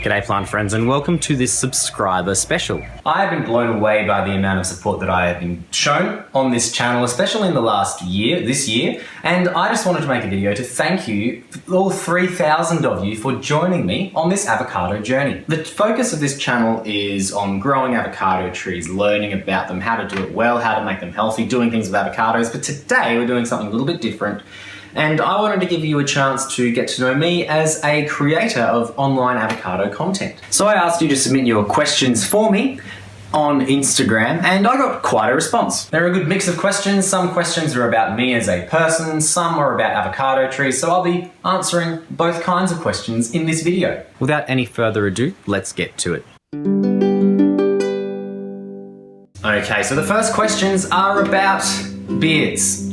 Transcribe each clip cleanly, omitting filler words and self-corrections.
G'day plant friends and welcome to this subscriber special. I have been blown away by the amount of support that I have been shown on this channel, especially in the last year, this year, and I just wanted to make a video to thank you, all 3,000 of you, for joining me on this avocado journey. The focus of this channel is on growing avocado trees, learning about them, how to do it well, how to make them healthy, doing things with avocados, but today we're doing something a little bit different. And I wanted to give you a chance to get to know me as a creator of online avocado content. So I asked you to submit your questions for me on Instagram, and I got quite a response. They're a good mix of questions. Some questions are about me as a person, some are about avocado trees, so I'll be answering both kinds of questions in this video. Without any further ado, let's get to it. Okay, so the first questions are about beards.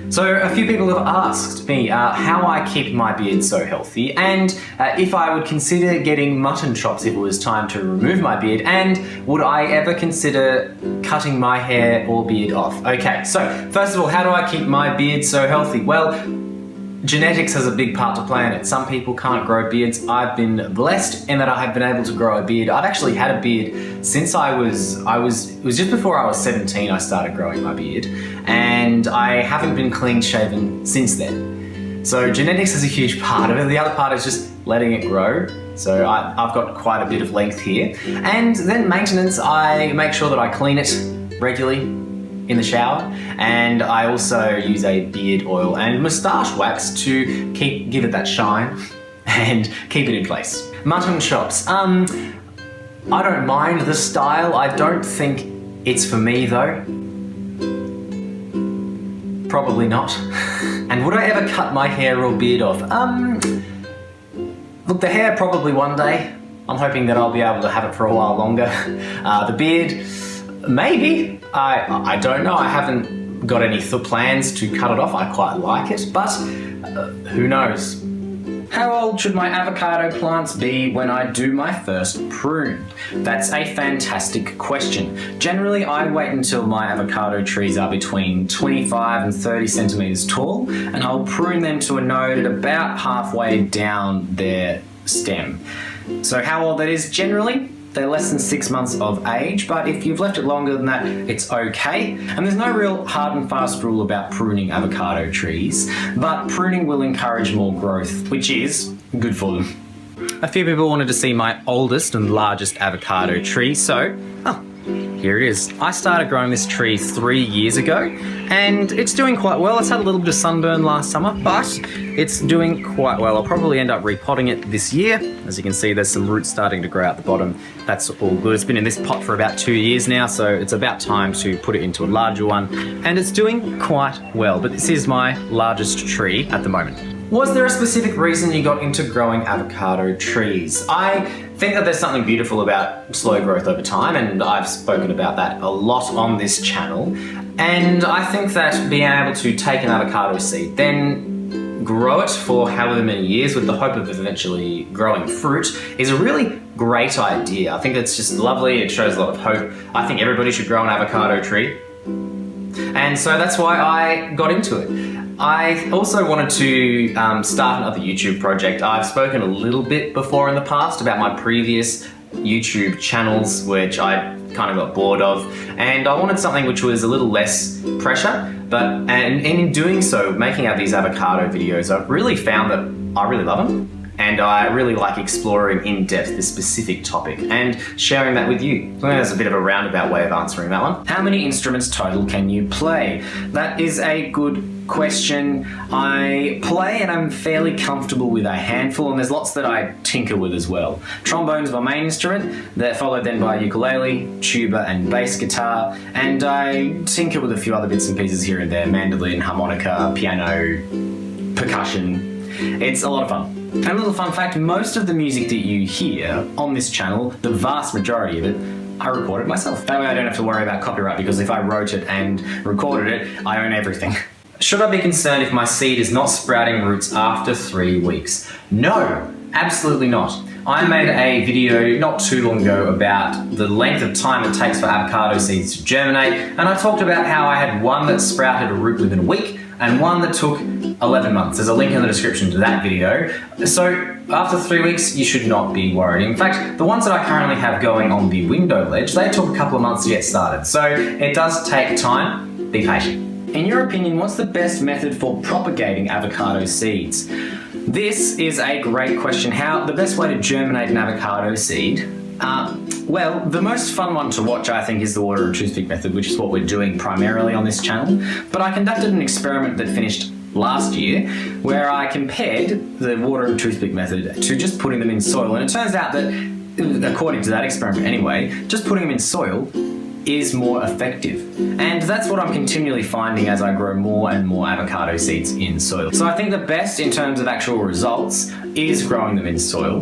So a few people have asked me how I keep my beard so healthy, and if I would consider getting mutton chops if it was time to remove my beard, and would I ever consider cutting my hair or beard off. Okay, so first of all, how do I keep my beard so healthy? Well, genetics has a big part to play in it. Some people can't grow beards. I've been blessed in that I have been able to grow a beard. I've actually had a beard since it was just before I was 17 I started growing my beard, and I haven't been clean shaven since then. So genetics is a huge part of it. The other part is just letting it grow. So I've got quite a bit of length here. And then maintenance, I make sure that I clean it regularly in the shower, and I also use a beard oil and moustache wax to give it that shine and keep it in place. Mutton chops. I don't mind the style. I don't think it's for me though. Probably not. And would I ever cut my hair or beard off? Look, the hair probably one day. I'm hoping that I'll be able to have it for a while longer. The beard, maybe. I don't know. I haven't got any plans to cut it off. I quite like it, but who knows? How old should my avocado plants be when I do my first prune? That's a fantastic question. Generally, I wait until my avocado trees are between 25 and 30 centimeters tall, and I'll prune them to a node at about halfway down their stem. So how old that is generally? They're less than 6 months of age, but if you've left it longer than that, it's okay. And there's no real hard and fast rule about pruning avocado trees, but pruning will encourage more growth, which is good for them. A few people wanted to see my oldest and largest avocado tree, so here it is. I started growing this tree 3 years ago, and it's doing quite well. It's had a little bit of sunburn last summer, but it's doing quite well. I'll probably end up repotting it this year. As you can see, there's some roots starting to grow out the bottom. That's all good. It's been in this pot for about 2 years now, so it's about time to put it into a larger one, and it's doing quite well. But this is my largest tree at the moment. Was there a specific reason you got into growing avocado trees? I think that there's something beautiful about slow growth over time, and I've spoken about that a lot on this channel. And I think that being able to take an avocado seed, then grow it for however many years with the hope of eventually growing fruit is a really great idea. I think it's just lovely. It shows a lot of hope. I think everybody should grow an avocado tree. And so that's why I got into it. I also wanted to start another YouTube project. I've spoken a little bit before in the past about my previous YouTube channels, which I kind of got bored of, and I wanted something which was a little less pressure, and in doing so, making out these avocado videos, I've really found that I really love them. And I really like exploring in depth this specific topic and sharing that with you. So that's a bit of a roundabout way of answering that one. How many instruments total can you play? That is a good question. I play and I'm fairly comfortable with a handful, and there's lots that I tinker with as well. Trombone's my main instrument, they're followed then by ukulele, tuba and bass guitar, and I tinker with a few other bits and pieces here and there, mandolin, harmonica, piano, percussion. It's a lot of fun. And a little fun fact, most of the music that you hear on this channel, the vast majority of it, I recorded myself. That way I don't have to worry about copyright, because if I wrote it and recorded it, I own everything. Should I be concerned if my seed is not sprouting roots after 3 weeks? No, absolutely not. I made a video not too long ago about the length of time it takes for avocado seeds to germinate, and I talked about how I had one that sprouted a root within a week, and one that took 11 months. There's a link in the description to that video. So after 3 weeks, you should not be worried. In fact, the ones that I currently have going on the window ledge, they took a couple of months to get started. So it does take time. Be patient. In your opinion, what's the best method for propagating avocado seeds? This is a great question. The best way to germinate an avocado seed? Well, the most fun one to watch, I think, is the water and toothpick method, which is what we're doing primarily on this channel. But I conducted an experiment that finished last year where I compared the water and toothpick method to just putting them in soil. And it turns out that, according to that experiment anyway, just putting them in soil is more effective. And that's what I'm continually finding as I grow more and more avocado seeds in soil. So I think the best in terms of actual results is growing them in soil,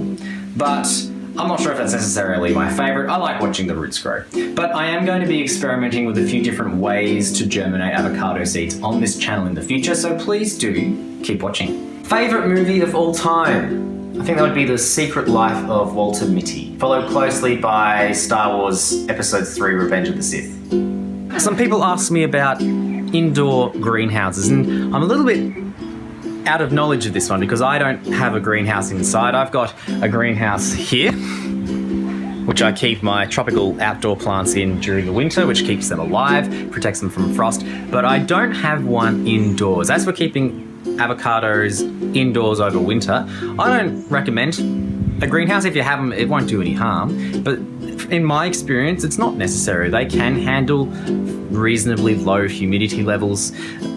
but I'm not sure if that's necessarily my favorite. I like watching the roots grow. But I am going to be experimenting with a few different ways to germinate avocado seeds on this channel in the future, so please do keep watching. Favorite movie of all time? I think that would be The Secret Life of Walter Mitty, followed closely by Star Wars Episode 3, Revenge of the Sith. Some people ask me about indoor greenhouses, and I'm a little bit out of knowledge of this one because I don't have a greenhouse inside. I've got a greenhouse here, which I keep my tropical outdoor plants in during the winter, which keeps them alive, protects them from frost, but I don't have one indoors. As for keeping avocados indoors over winter, I don't recommend a greenhouse. If you have them, it won't do any harm, but in my experience, it's not necessary. They can handle reasonably low humidity levels,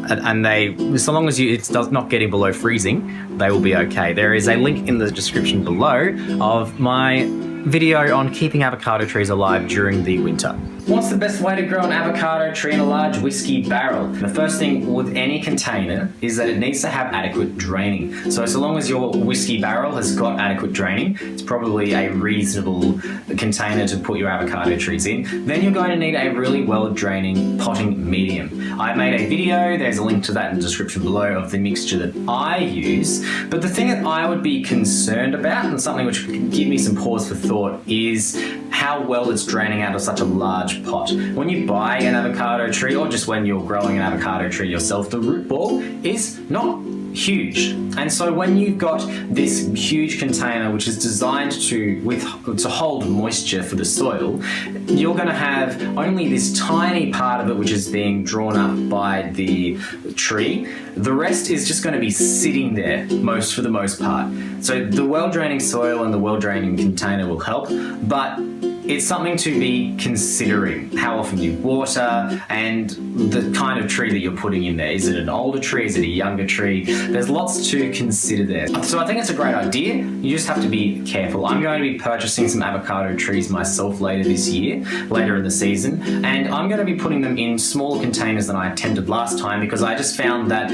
and so long as it's not getting below freezing, they will be okay. There is a link in the description below of my video on keeping avocado trees alive during the winter. What's the best way to grow an avocado tree in a large whiskey barrel? The first thing with any container is that it needs to have adequate draining. So long as your whiskey barrel has got adequate draining, it's probably a reasonable container to put your avocado trees in. Then you're going to need a really well draining potting medium. I made a video, there's a link to that in the description below, of the mixture that I use. But the thing that I would be concerned about, and something which could give me some pause for thought, is how well it's draining out of such a large pot. When you buy an avocado tree, or just when you're growing an avocado tree yourself, the root ball is not huge. And so when you've got this huge container which is designed to hold moisture for the soil, you're going to have only this tiny part of it which is being drawn up by the tree. The rest is just going to be sitting there for the most part. So the well-draining soil and the well-draining container will help, but it's something to be considering. How often you water and the kind of tree that you're putting in there. Is it an older tree? Is it a younger tree? There's lots to consider there. So I think it's a great idea. You just have to be careful. I'm going to be purchasing some avocado trees myself later this year, later in the season, and I'm going to be putting them in smaller containers than I attempted last time because I just found that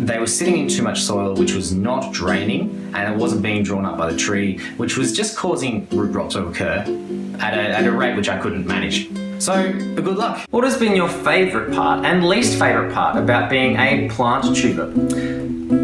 they were sitting in too much soil which was not draining and it wasn't being drawn up by the tree, which was just causing root rot to occur at a rate which I couldn't manage. So, good luck. What has been your favourite part and least favourite part about being a plant tuber?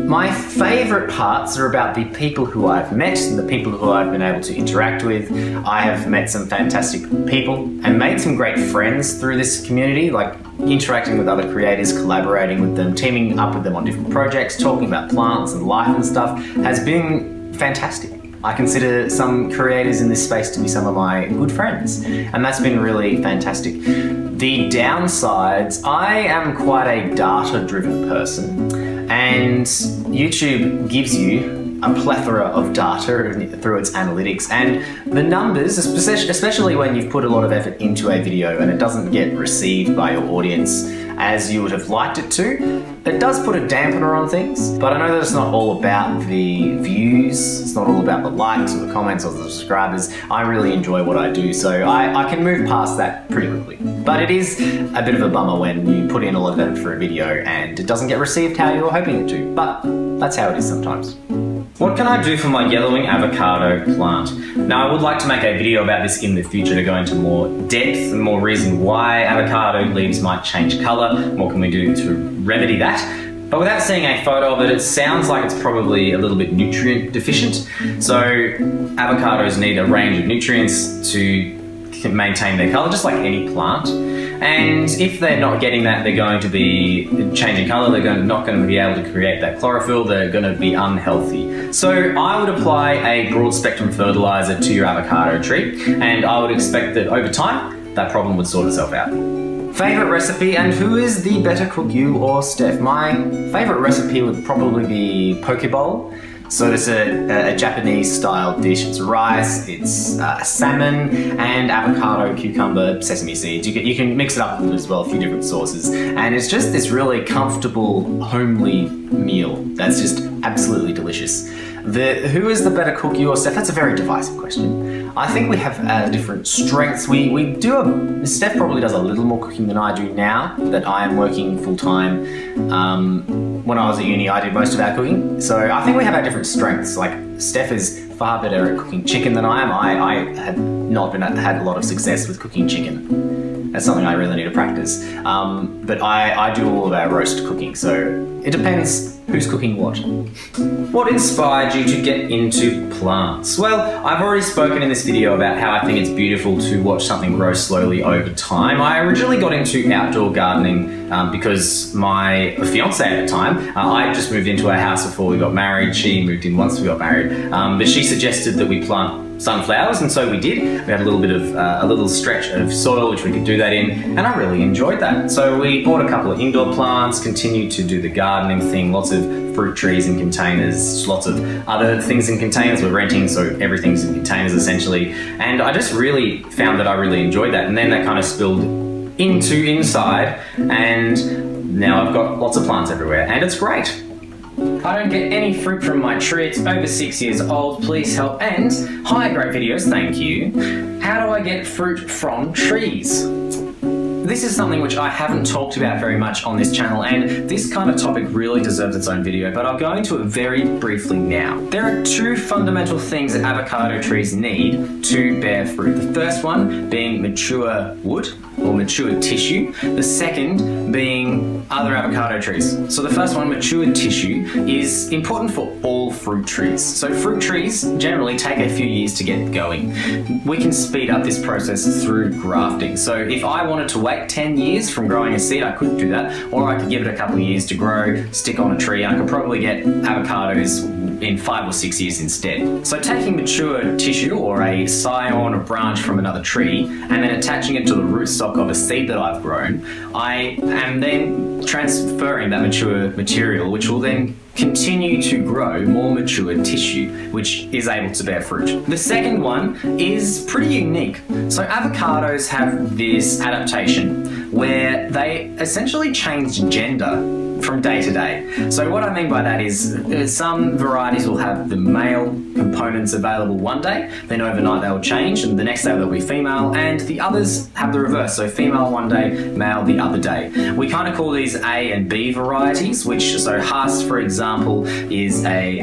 My favourite parts are about the people who I've met and the people who I've been able to interact with. I have met some fantastic people and made some great friends through this community, like interacting with other creators, collaborating with them, teaming up with them on different projects, talking about plants and life and stuff has been fantastic. I consider some creators in this space to be some of my good friends, and that's been really fantastic. The downsides, I am quite a data-driven person, and YouTube gives you a plethora of data through its analytics, and the numbers, especially when you've put a lot of effort into a video and it doesn't get received by your audience as you would have liked it to, it does put a dampener on things. But I know that it's not all about the views, it's not all about the likes or the comments or the subscribers. I really enjoy what I do, so I can move past that pretty quickly. But it is a bit of a bummer when you put in a lot of effort for a video and it doesn't get received how you're hoping it to, but that's how it is sometimes. What can I do for my yellowing avocado plant? Now, I would like to make a video about this in the future to go into more depth and more reason why avocado leaves might change colour. What can we do to remedy that? But without seeing a photo of it, it sounds like it's probably a little bit nutrient deficient. So avocados need a range of nutrients to maintain their colour, just like any plant. And if they're not getting that, they're going to be changing colour, they're not going to be able to create that chlorophyll, they're going to be unhealthy. So I would apply a broad spectrum fertiliser to your avocado tree, and I would expect that over time, that problem would sort itself out. Favourite recipe, and who is the better cook, you or Steph? My favourite recipe would probably be poke bowl. So it's a Japanese style dish. It's rice, it's salmon, and avocado, cucumber, sesame seeds. You can mix it up as well, a few different sauces. And it's just this really comfortable, homely meal that's just absolutely delicious. Who is the better cook, you or Steph? That's a very divisive question. I think we have different strengths. Steph probably does a little more cooking than I do now that I am working full time. When I was at uni, I did most of our cooking. So I think we have our different strengths. Like Steph is far better at cooking chicken than I am. I had not had a lot of success with cooking chicken. That's something I really need to practice. But I do all of our roast cooking. So it depends who's cooking what. What inspired you to get into plants? Well, I've already spoken in this video about how I think it's beautiful to watch something grow slowly over time. I originally got into outdoor gardening because my fiance at the time, I just moved into our house before we got married. She moved in once we got married, but she suggested that we plant sunflowers, and so we did. We had a little bit of a little stretch of soil which we could do that in, and I really enjoyed that. So we bought a couple of indoor plants, continued to do the gardening thing, lots of fruit trees in containers, lots of other things in containers. We're renting, so everything's in containers essentially, and I just really found that I really enjoyed that, and then that kind of spilled into inside, and now I've got lots of plants everywhere, and it's great. I don't get any fruit from my tree, it's over 6 years old, please help. And, hi, great videos, thank you. How do I get fruit from trees? This is something which I haven't talked about very much on this channel, and this kind of topic really deserves its own video, but I'll go into it very briefly now. There are two fundamental things that avocado trees need to bear fruit. The first one being mature wood or mature tissue. The second being other avocado trees. So the first one, mature tissue, is important for all fruit trees. So fruit trees generally take a few years to get going. We can speed up this process through grafting. So if I wanted to wait 10 years from growing a seed, I could do that, or I could give it a couple of years to grow, stick on a tree, and I could probably get avocados in 5 or 6 years instead. So taking mature tissue or a scion or branch from another tree and then attaching it to the rootstock of a seed that I've grown, I am then transferring that mature material, which will then continue to grow more mature tissue, which is able to bear fruit. The second one is pretty unique. So avocados have this adaptation where they essentially change gender from day to day. So what I mean by that is some varieties will have the male components available one day, then overnight they'll change, and the next day they'll be female, and the others have the reverse, so female one day, male the other day. We kind of call these A and B varieties, so Haas, for example, is an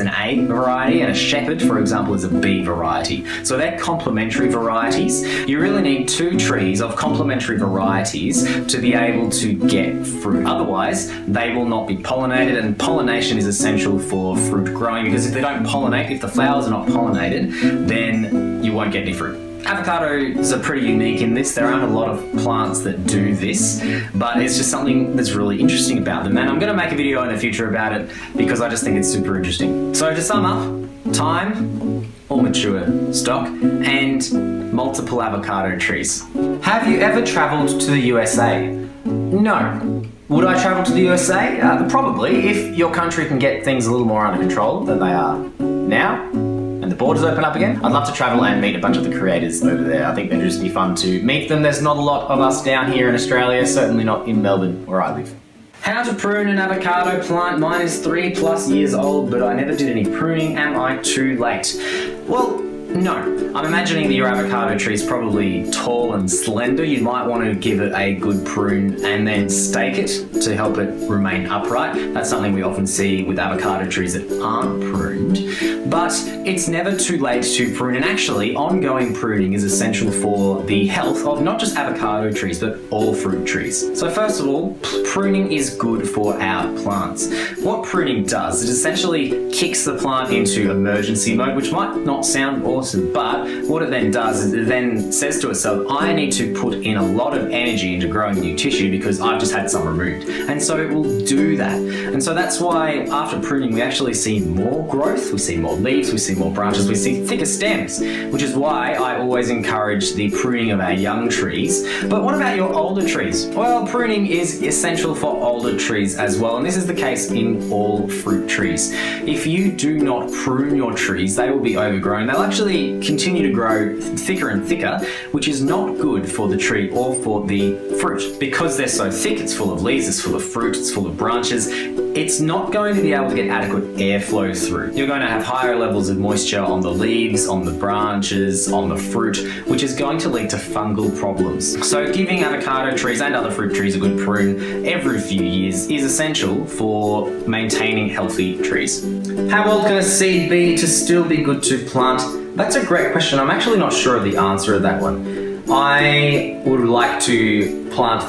A variety, and a Shepherd, for example, is a B variety. So they're complementary varieties. You really need two trees of complementary varieties to be able to get fruit. Otherwise, they will not be pollinated, and pollination is essential for fruit growing, because if they don't pollinate, if the flowers are not pollinated, then you won't get any fruit. Avocados are pretty unique in this. There aren't a lot of plants that do this, but it's just something that's really interesting about them, and I'm going to make a video in the future about it because I just think it's super interesting. So to sum up, time or mature stock and multiple avocado trees. Have you ever travelled to the USA? No. Would I travel to the USA? Probably, if your country can get things a little more under control than they are now, and the borders open up again. I'd love to travel and meet a bunch of the creators over there. I think it'd just be fun to meet them. There's not a lot of us down here in Australia, certainly not in Melbourne, where I live. How to prune an avocado plant. Mine is 3+ years old, but I never did any pruning. Am I too late? Well, no. I'm imagining that your avocado tree is probably tall and slender. You might want to give it a good prune and then stake it to help it remain upright. That's something we often see with avocado trees that aren't pruned. But it's never too late to prune, and actually ongoing pruning is essential for the health of not just avocado trees but all fruit trees. So first of all, pruning is good for our plants. What pruning does, it essentially kicks the plant into emergency mode, which might not sound awesome important, but what it then does is it then says to itself, I need to put in a lot of energy into growing new tissue because I've just had some removed. And so it will do that. And so that's why after pruning, we actually see more growth, we see more leaves, we see more branches, we see thicker stems, which is why I always encourage the pruning of our young trees. But what about your older trees? Well, pruning is essential for older trees as well, and this is the case in all fruit trees. If you do not prune your trees, they will be overgrown. They'll actually continue to grow thicker and thicker, which is not good for the tree or for the fruit. Because they're so thick, it's full of leaves, it's full of fruit, it's full of branches, it's not going to be able to get adequate airflow through. You're going to have higher levels of moisture on the leaves, on the branches, on the fruit, which is going to lead to fungal problems. So giving avocado trees and other fruit trees a good prune every few years is essential for maintaining healthy trees. How old can a seed be to still be good to plant? That's a great question. I'm actually not sure of the answer to that one. I would like to plant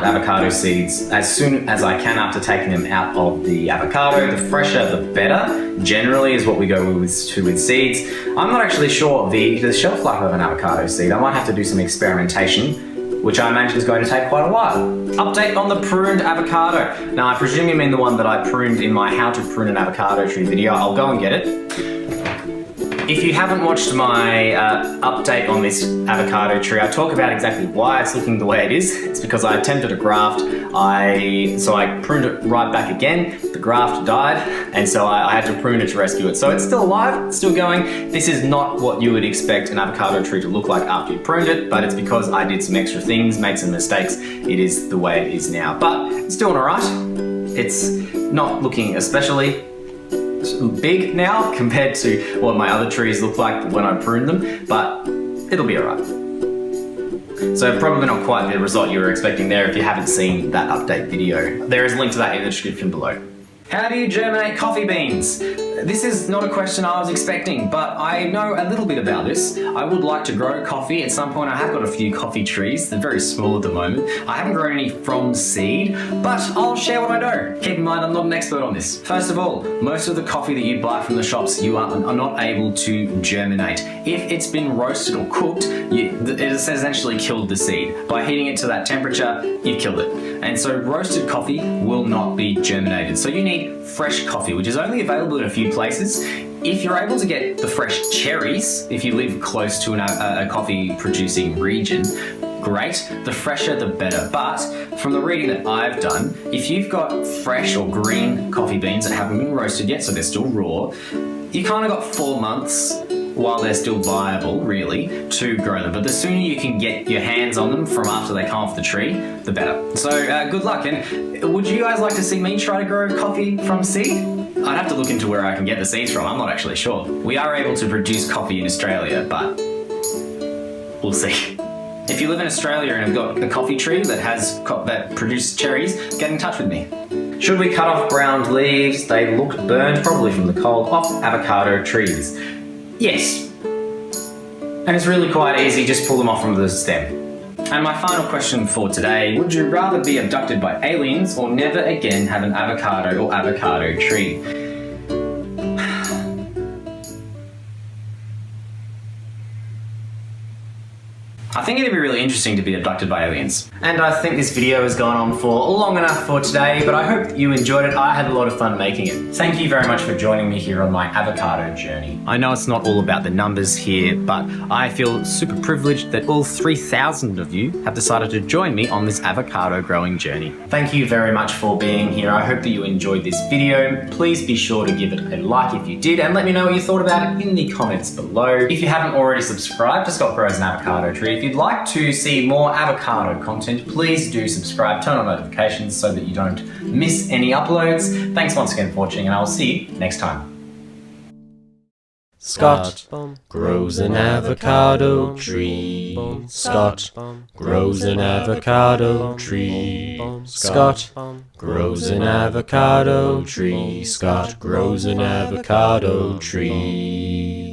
avocado seeds as soon as I can after taking them out of the avocado. The fresher, the better, generally is what we go with seeds. I'm not actually sure of the shelf life of an avocado seed. I might have to do some experimentation, which I imagine is going to take quite a while. Update on the pruned avocado. Now, I presume you mean the one that I pruned in my How to Prune an Avocado Tree video. I'll go and get it. If you haven't watched my update on this avocado tree, I talk about exactly why it's looking the way it is. It's because I attempted a graft, so I pruned it right back again. The graft died, and so I had to prune it to rescue it. So it's still alive, it's still going. This is not what you would expect an avocado tree to look like after you pruned it, but it's because I did some extra things, made some mistakes. It is the way it is now, but it's doing all right. It's not looking especially big now compared to what my other trees look like when I pruned them, but it'll be alright. So probably not quite the result you were expecting there if you haven't seen that update video. There is a link to that in the description below. How do you germinate coffee beans? This is not a question I was expecting, but I know a little bit about this. I would like to grow coffee at some point. I have got a few coffee trees. They're very small at the moment. I haven't grown any from seed, but I'll share what I know. Keep in mind, I'm not an expert on this. First of all, most of the coffee that you buy from the shops, you are not able to germinate. If it's been roasted or cooked, it has essentially killed the seed. By heating it to that temperature, you've killed it. And so roasted coffee will not be germinated. So you need fresh coffee, which is only available in a few places. If you're able to get the fresh cherries, if you live close to a coffee producing region, great. The fresher the better. But from the reading that I've done, if you've got fresh or green coffee beans that haven't been roasted yet, so they're still raw, you kind of got 4 months while they're still viable, really, to grow them. But the sooner you can get your hands on them from after they come off the tree, the better. So good luck. And would you guys like to see me try to grow coffee from seed? I'd have to look into where I can get the seeds from. I'm not actually sure. We are able to produce coffee in Australia, but we'll see. If you live in Australia and have got a coffee tree that produces cherries, get in touch with me. Should we cut off brown leaves? They look burned, probably from the cold, off avocado trees. Yes. And it's really quite easy, just pull them off from the stem. And my final question for today, would you rather be abducted by aliens or never again have an avocado or avocado tree? I think it'd be really interesting to be abducted by aliens. And I think this video has gone on for long enough for today, but I hope you enjoyed it. I had a lot of fun making it. Thank you very much for joining me here on my avocado journey. I know it's not all about the numbers here, but I feel super privileged that all 3,000 of you have decided to join me on this avocado growing journey. Thank you very much for being here. I hope that you enjoyed this video. Please be sure to give it a like if you did, and let me know what you thought about it in the comments below. If you haven't already subscribed to Scott Grows an Avocado Tree, if you'd like to see more avocado content, please do subscribe, turn on notifications so that you don't miss any uploads. Thanks once again for watching, and I will see you next time. Scott grows an avocado tree. Scott grows an avocado tree. Scott grows an avocado tree. Scott grows an avocado tree.